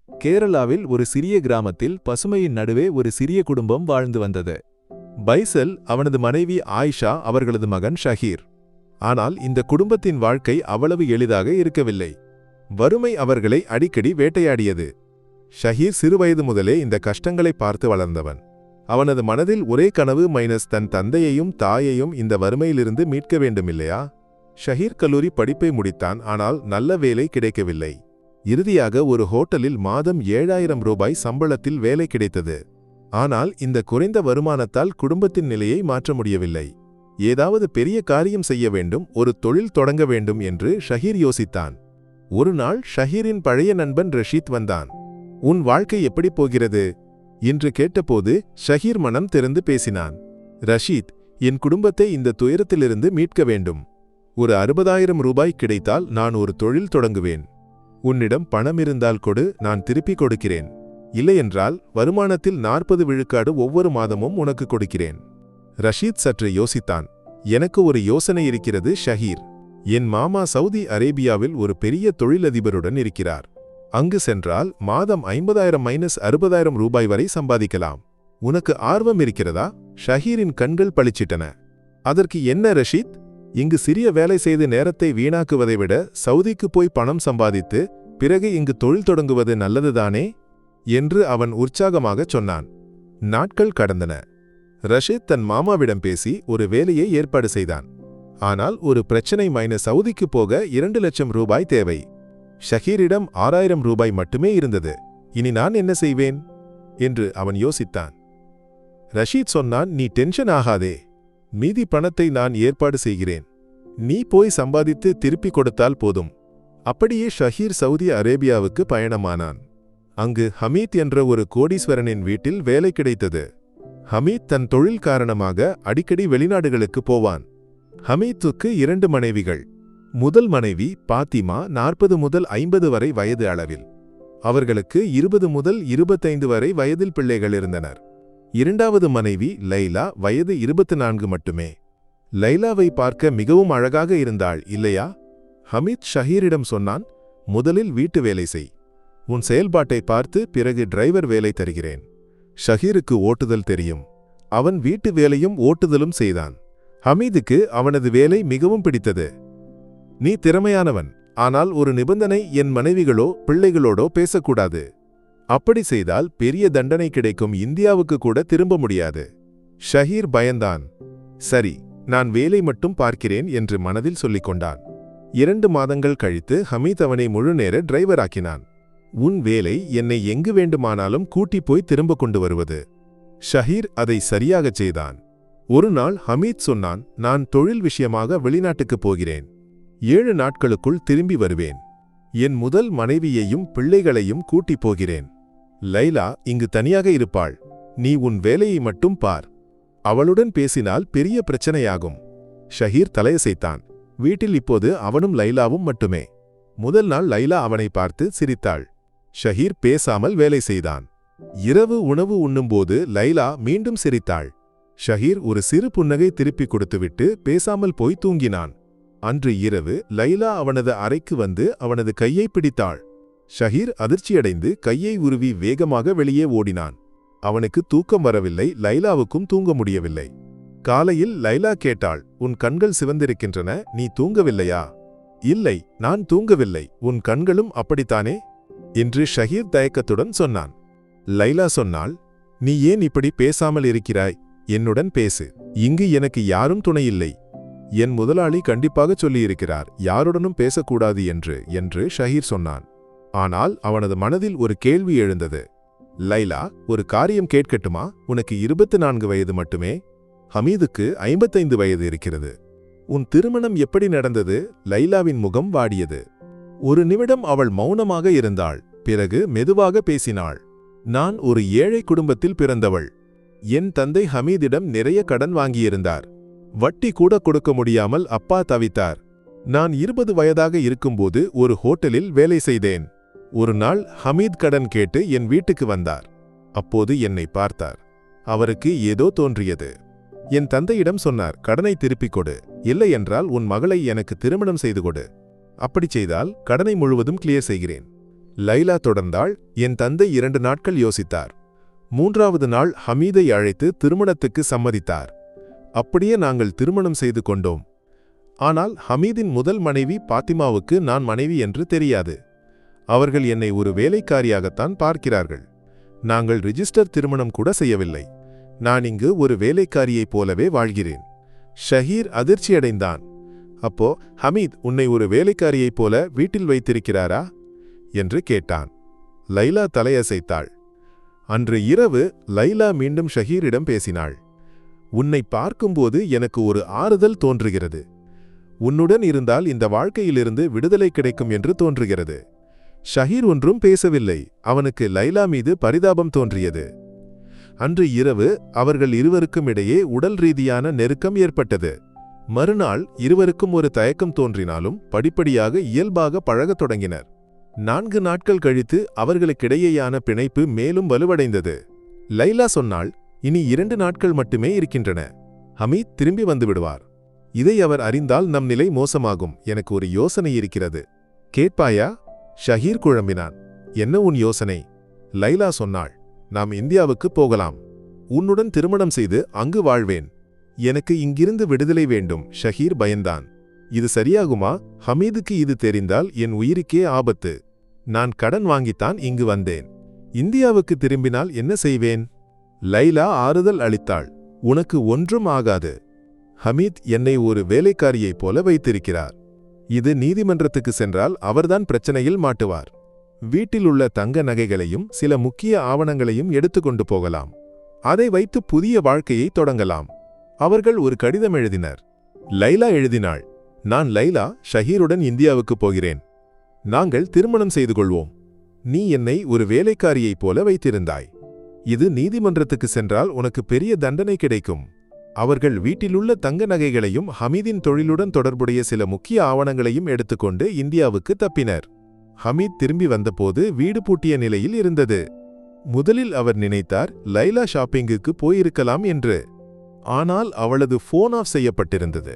கேரளாவில் ஒரு சிறிய கிராமத்தில் பசுமையின் நடுவே ஒரு சிறிய குடும்பம் வாழ்ந்து வந்தது. பைசல், அவனது மனைவி ஆயிஷா, அவர்களது மகன் ஷஹீர். ஆனால் இந்த குடும்பத்தின் வாழ்க்கை அவ்வளவு எளிதாக இருக்கவில்லை. வறுமை அவர்களை அடிக்கடி வேட்டையாடியது. ஷஹீர் சிறுவயது முதலே இந்த கஷ்டங்களை பார்த்து வளர்ந்தவன். அவனது மனதில் ஒரே கனவு தன் தந்தையையும் தாயையும் இந்த வறுமையிலிருந்து மீட்க வேண்டுமில்லையா? ஷஹீர் கல்லூரி படிப்பை முடித்தான். ஆனால் நல்ல வேலை கிடைக்கவில்லை. இறுதியாக ஒரு ஹோட்டலில் மாதம் 7000 ரூபாய் சம்பளத்தில் வேலை கிடைத்தது. ஆனால் இந்த குறைந்த வருமானத்தால் குடும்பத்தின் நிலையை மாற்ற முடியவில்லை. ஏதாவது பெரிய காரியம் செய்ய வேண்டும், ஒரு தொழில் தொடங்க வேண்டும் என்று ஷஹீர் யோசித்தான். ஒரு நாள் ஷஹீரின் பழைய நண்பன் ரஷீத் வந்தான். உன் வாழ்க்கை எப்படி போகிறது என்று கேட்டபோது ஷஹீர் மனம் திறந்து பேசினான். ரஷீத், என் குடும்பத்தை இந்த துயரத்திலிருந்து மீட்க வேண்டும். ஒரு 60000 ரூபாய் கிடைத்தால் நான் ஒரு தொழில் தொடங்குவேன். உன்னிடம் பணம் இருந்தால் கொடு, நான் திருப்பிக் கொடுக்கிறேன். இல்லையென்றால் வருமானத்தில் 40 விழுக்காடு ஒவ்வொரு மாதமும் உனக்கு கொடுக்கிறேன். ரஷீத் சற்று யோசித்தான். எனக்கு ஒரு யோசனை இருக்கிறது ஷஹீர். என் மாமா சவுதி அரேபியாவில் ஒரு பெரிய தொழிலதிபருடன் இருக்கிறார். அங்கு சென்றால் மாதம் 50000 - 60000 ரூபாய் வரை சம்பாதிக்கலாம். உனக்கு ஆர்வம் இருக்கிறதா? ஷஹீரின் கண்கள் பளிச்சிட்டன. அதற்கு என்ன ரஷீத்? இங்கு சிறிய வேலை செய்து நேரத்தை வீணாக்குவதை விட சவுதிக்கு போய் பணம் சம்பாதித்து பிறகு இங்கு தொழில் தொடங்குவது நல்லதுதானே என்று அவன் உற்சாகமாகச் சொன்னான். நாட்கள் கடந்தன. ரஷீத் தன் மாமாவிடம் பேசி ஒரு வேலையை ஏற்பாடு செய்தான். ஆனால் ஒரு பிரச்சனை. சவுதிக்கு போக 2 லட்சம் ரூபாய் தேவை. ஷஹீரிடம் 6000 ரூபாய் மட்டுமே இருந்தது. இனி நான் என்ன செய்வேன் என்று அவன் யோசித்தான். ரஷீத் சொன்னான், நீ டென்ஷன் ஆகாதே, மீதி பணத்தை நான் ஏற்பாடு செய்கிறேன். நீ போய் சம்பாதித்து திருப்பிக் கொடுத்தால் போதும். அப்படியே ஷஹீர் சவுதி அரேபியாவுக்கு பயணமானான். அங்கு ஹமீத் என்ற ஒரு கோடீஸ்வரனின் வீட்டில் வேலை கிடைத்தது. ஹமீத் தன் தொழில் காரணமாக அடிக்கடி வெளிநாடுகளுக்கு போவான். ஹமீத்துக்கு 2 மனைவிகள். முதல் மனைவி பாத்திமா 40 முதல் 50 வரை வயது அளவில். அவர்களுக்கு 20 முதல் 25 வரை வயதில் பிள்ளைகள் இருந்தனர். இரண்டாவது மனைவி லைலா, வயது 24 மட்டுமே. லைலாவை பார்க்க மிகவும் அழகாக இருந்தாள் இல்லையா? ஹமீத் ஷஹீரிடம் சொன்னான், முதலில் வீட்டு வேலை செய். உன் செயல்பாட்டை பார்த்து பிறகு டிரைவர் வேலை தருகிறேன். ஷஹீருக்கு ஓட்டுதல் தெரியும். அவன் வீட்டு வேலையும் ஓட்டுதலும் செய்தான். ஹமீதுக்கு அவனது வேலை மிகவும் பிடித்தது. நீ திறமையானவன், ஆனால் ஒரு நிபந்தனை, என் மனைவிகளோ பிள்ளைகளோடோ பேசக்கூடாது. அப்படி செய்தால் பெரிய தண்டனை கிடைக்கும். இந்தியாவுக்கு கூட திரும்ப முடியாது. ஷஹீர் பயந்தான். சரி, நான் வேலை மட்டும் பார்க்கிறேன் என்று மனதில் சொல்லிக் கொண்டான். 2 மாதங்கள் கழித்து ஹமீத் அவனை முழு நேர டிரைவர் ஆக்கினான். உன் வேலை என்னை எங்கு வேண்டுமானாலும் கூட்டி போய் திரும்ப கொண்டு வருவது. ஷஹீர் அதை சரியாகச் செய்தான். ஒரு நாள் ஹமீத் சொன்னான், நான் தொழில் விஷயமாக வெளிநாட்டுக்கு போகிறேன். 7 நாட்களுக்குள் திரும்பி வருவேன். என் முதல் மனைவியையும் பிள்ளைகளையும் கூட்டி போகிறேன். லைலா இங்கு தனியாக இருப்பாள். நீ உன் வேலையை மட்டும் பார். அவளுடன் பேசினால் பெரிய பிரச்சனையாகும். ஷஹீர் தலையசைத்தான். வீட்டில் இப்போது அவனும் லைலாவும் மட்டுமே. முதல் நாள் லைலா அவனை பார்த்து சிரித்தாள். ஷஹீர் பேசாமல் வேலை செய்தான். இரவு உணவு உண்ணும்போது லைலா மீண்டும் சிரித்தாள். ஷஹீர் ஒரு சிறு புன்னகை திருப்பி கொடுத்துவிட்டு பேசாமல் போய் தூங்கினான். அன்று இரவு லைலா அவனது அறைக்கு வந்து அவனது கையை பிடித்தாள். ஷஹீர் அதிர்ச்சியடைந்து கையை உருவி வேகமாக வெளியே ஓடினான். அவனுக்கு தூக்கம் வரவில்லை. லைலாவுக்கும் தூங்க முடியவில்லை. காலையில் லைலா கேட்டாள், உன் கண்கள் சிவந்திருக்கின்றன, நீ தூங்கவில்லையா? இல்லை, நான் தூங்கவில்லை, உன் கண்களும் அப்படித்தானே என்று ஷஹீர் தயக்கத்துடன் சொன்னான். லைலா சொன்னாள், நீ ஏன் இப்படி பேசாமல் இருக்கிறாய்? என்னுடன் பேசு. இங்கு எனக்கு யாரும் துணையில்லை. என் முதலாளி கண்டிப்பாக சொல்லியிருக்கிறார், யாருடனும் பேசக்கூடாது என்று ஷஹீர் சொன்னான். ஆனால் அவனது மனதில் ஒரு கேள்வி எழுந்தது. லைலா, ஒரு காரியம் கேட்கட்டுமா? உனக்கு 24 வயது மட்டுமே. ஹமீதுக்கு 55 வயது இருக்கிறது. உன் திருமணம் எப்படி நடந்தது? லைலாவின் முகம் வாடியது. ஒரு நிமிடம் அவள் மௌனமாக இருந்தாள். பிறகு மெதுவாக பேசினாள். நான் ஒரு ஏழை குடும்பத்தில் பிறந்தவள். என் தந்தை ஹமீதிடம் நிறைய கடன் வாங்கியிருந்தார். வட்டி கூட கொடுக்க முடியாமல் அப்பா தவித்தார். நான் 20 வயதாக இருக்கும்போது ஒரு ஹோட்டலில் வேலை செய்தேன். ஒரு நாள் ஹமீத் கடன் கேட்டு என் வீட்டுக்கு வந்தார். அப்போது என்னை பார்த்தார். அவருக்கு ஏதோ தோன்றியது. என் தந்தையிடம் சொன்னார், கடனை திருப்பிக் கொடு, இல்லையென்றால் உன் மகளை எனக்கு திருமணம் செய்து கொடு. அப்படி செய்தால் கடனை முழுவதும் கிளியர் செய்கிறேன். லைலா தொடர்ந்தாள். என் தந்தை 2 நாட்கள் யோசித்தார். 3வது நாள் ஹமீதை அழைத்து திருமணத்துக்கு சம்மதித்தார். அப்படியே நாங்கள் திருமணம் செய்து கொண்டோம். ஆனால் ஹமீதின் முதல் மனைவி பாத்திமாவுக்கு நான் மனைவி என்று தெரியாது. அவர்கள் என்னை ஒரு வேலைக்காரியாகத்தான் பார்க்கிறார்கள். நாங்கள் ரிஜிஸ்டர் திருமணம் கூட செய்யவில்லை. நான் இங்கு ஒரு வேலைக்காரியைப் போலவே வாழ்கிறேன். ஷஹீர் அதிர்ச்சியடைந்தான். அப்போ ஹமீத் உன்னை ஒரு வேலைக்காரியைப் போல வீட்டில் வைத்திருக்கிறாரா என்று கேட்டான். லைலா தலையசைத்தாள். அன்று இரவு லைலா மீண்டும் ஷஹீரிடம் பேசினாள். உன்னை பார்க்கும்போது எனக்கு ஒரு ஆறுதல் தோன்றுகிறது. உன்னுடன் இருந்தால் இந்த வாழ்க்கையிலிருந்து விடுதலை கிடைக்கும் என்று தோன்றுகிறது. ஷஹீர் ஒன்றும் பேசவில்லை. அவனுக்கு லைலா மீது பரிதாபம் தோன்றியது. அன்று இரவு அவர்கள் இருவருக்கும் இடையே உடல் ரீதியான நெருக்கம் ஏற்பட்டது. மறுநாள் இருவருக்கும் ஒரு தயக்கம் தோன்றினாலும் படிப்படியாக இயல்பாக பழகத் தொடங்கினர். 4 நாட்கள் கழித்து அவர்களுக்கிடையேயான பிணைப்பு மேலும் வலுவடைந்தது. லைலா சொன்னாள், இனி 2 நாட்கள் மட்டுமே இருக்கின்றன. ஹமீத் திரும்பி வந்துவிடுவார். இதை அவர் அறிந்தால் நம் நிலை மோசமாகும். எனக்கு ஒரு யோசனை இருக்கிறது. கேட்பாயா? ஷஹீர் குழம்பினான். என்ன உன் யோசனை? லைலா சொன்னாள், நாம் இந்தியாவுக்கு போகலாம். உன்னுடன் திருமணம் செய்து அங்கு வாழ்வேன். எனக்கு இங்கிருந்து விடுதலை வேண்டும். ஷஹீர் பயந்தான். இது சரியாகுமா? ஹமீதுக்கு இது தெரிந்தால் என் உயிருக்கே ஆபத்து. நான் கடன் வாங்கித்தான் இங்கு வந்தேன். இந்தியாவுக்கு திரும்பினால் என்ன செய்வேன்? லைலா ஆறுதல் அளித்தாள். உனக்கு ஒன்றும் ஆகாது. ஹமீத் என்னை ஒரு வேலைக்காரியைப் போல வைத்திருக்கிறார். இது நீதிமன்றத்துக்கு சென்றால் அவர்தான் பிரச்சனையில் மாட்டுவார். வீட்டில் உள்ள தங்க நகைகளையும் சில முக்கிய ஆவணங்களையும் எடுத்துக்கொண்டு போகலாம். அதை வைத்து புதிய வாழ்க்கையை தொடங்கலாம். அவர்கள் ஒரு கடிதம் எழுதினர். லைலா எழுதினாள், நான் லைலா ஷஹீருடன் இந்தியாவுக்கு போகிறேன். நாங்கள் திருமணம் செய்து கொள்வோம். நீ என்னை ஒரு வேலைக்காரியைப் போல வைத்திருந்தாய். இது நீதிமன்றத்துக்கு சென்றால் உனக்கு பெரிய தண்டனை கிடைக்கும். அவர்கள் வீட்டிலுள்ள தங்க நகைகளையும் ஹமீதின் தொழிலுடன் தொடர்புடைய சில முக்கிய ஆவணங்களையும் எடுத்துக்கொண்டு இந்தியாவுக்கு தப்பினர். ஹமீத் திரும்பி வந்தபோது வீடு பூட்டிய நிலையில் இருந்தது. முதலில் அவர் நினைத்தார் லைலா ஷாப்பிங்குக்கு போயிருக்கலாம் என்று. ஆனால் அவளது போன் ஆஃப் செய்யப்பட்டிருந்தது.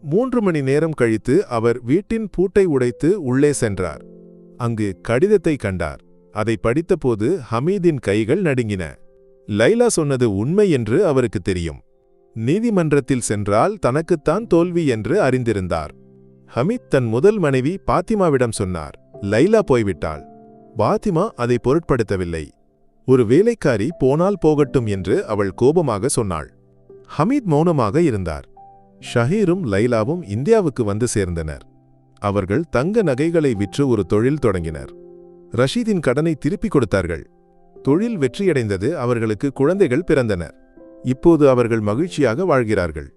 3 மணி நேரம் கழித்து அவர் வீட்டின் பூட்டை உடைத்து உள்ளே சென்றார். அங்கு கடிதத்தை கண்டார். அதை படித்தபோது ஹமீதின் கைகள் நடுங்கின. லைலா சொன்னது உண்மை என்று அவருக்கு தெரியும். நீதிமன்றத்தில் சென்றால் தனக்குத்தான் தோல்வி என்று அறிந்திருந்தார். ஹமீத் தன் முதல் மனைவி பாத்திமாவிடம் சொன்னார், லைலா போய்விட்டாள். பாத்திமா அதை பொருட்படுத்தவில்லை. ஒரு வேலைக்காரி போனால் போகட்டும் என்று அவள் கோபமாக சொன்னாள். ஹமீத் மௌனமாக இருந்தார். ஷஹீரும் லைலாவும் இந்தியாவுக்கு வந்து சேர்ந்தனர். அவர்கள் தங்க நகைகளை விற்று ஒரு தொழில் தொடங்கினர். ரஷீதின் கடனை திருப்பிக் கொடுத்தார்கள். தொழில் வெற்றியடைந்தது. அவர்களுக்கு குழந்தைகள் பிறந்தனர். இப்போது அவர்கள் மகிழ்ச்சியாக வாழ்கிறார்கள்.